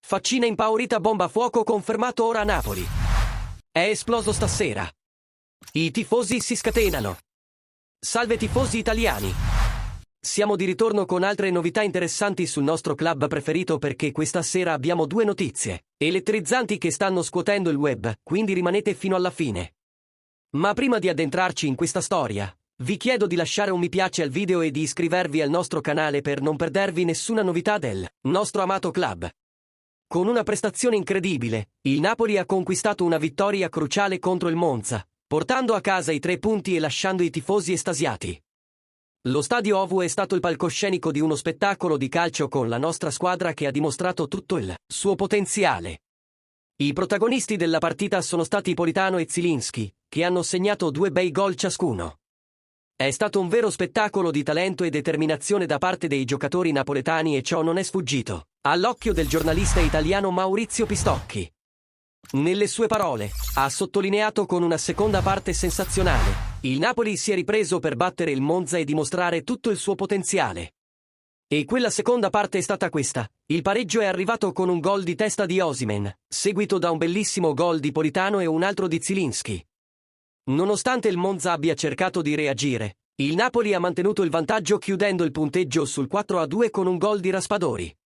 Faccina impaurita, bomba a fuoco confermato ora a Napoli. È esploso stasera. I tifosi si scatenano. Salve tifosi italiani. Siamo di ritorno con altre novità interessanti sul nostro club preferito perché questa sera abbiamo due notizie elettrizzanti che stanno scuotendo il web, quindi rimanete fino alla fine. Ma prima di addentrarci in questa storia, vi chiedo di lasciare un mi piace al video e di iscrivervi al nostro canale per non perdervi nessuna novità del nostro amato club. Con una prestazione incredibile, il Napoli ha conquistato una vittoria cruciale contro il Monza, portando a casa i 3 punti e lasciando i tifosi estasiati. Lo stadio Ovu è stato il palcoscenico di uno spettacolo di calcio con la nostra squadra che ha dimostrato tutto il suo potenziale. I protagonisti della partita sono stati Politano e Zielinski, che hanno segnato 2 bei gol ciascuno. È stato un vero spettacolo di talento e determinazione da parte dei giocatori napoletani e ciò non è sfuggito all'occhio del giornalista italiano Maurizio Pistocchi. Nelle sue parole, ha sottolineato con una seconda parte sensazionale, il Napoli si è ripreso per battere il Monza e dimostrare tutto il suo potenziale. E quella seconda parte è stata questa, il pareggio è arrivato con un gol di testa di Osimhen, seguito da un bellissimo gol di Politano e un altro di Zielinski. Nonostante il Monza abbia cercato di reagire, il Napoli ha mantenuto il vantaggio chiudendo il punteggio sul 4-2 con un gol di Raspadori.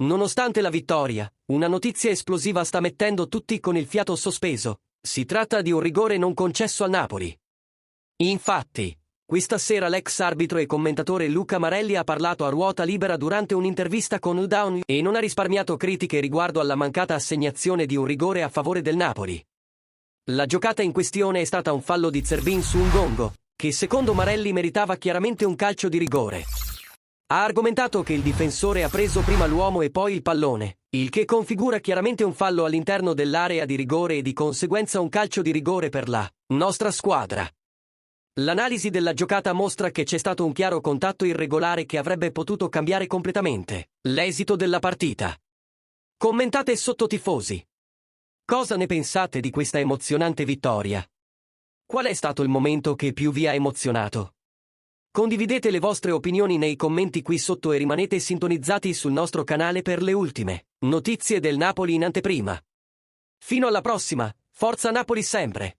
Nonostante la vittoria, una notizia esplosiva sta mettendo tutti con il fiato sospeso, si tratta di un rigore non concesso al Napoli. Infatti, questa sera l'ex arbitro e commentatore Luca Marelli ha parlato a ruota libera durante un'intervista con Udown e non ha risparmiato critiche riguardo alla mancata assegnazione di un rigore a favore del Napoli. La giocata in questione è stata un fallo di Zerbin su un gongo, che secondo Marelli meritava chiaramente un calcio di rigore. Ha argomentato che il difensore ha preso prima l'uomo e poi il pallone, il che configura chiaramente un fallo all'interno dell'area di rigore e di conseguenza un calcio di rigore per la nostra squadra. L'analisi della giocata mostra che c'è stato un chiaro contatto irregolare che avrebbe potuto cambiare completamente l'esito della partita. Commentate sotto tifosi. Cosa ne pensate di questa emozionante vittoria? Qual è stato il momento che più vi ha emozionato? Condividete le vostre opinioni nei commenti qui sotto e rimanete sintonizzati sul nostro canale per le ultime notizie del Napoli in anteprima. Fino alla prossima, forza Napoli sempre!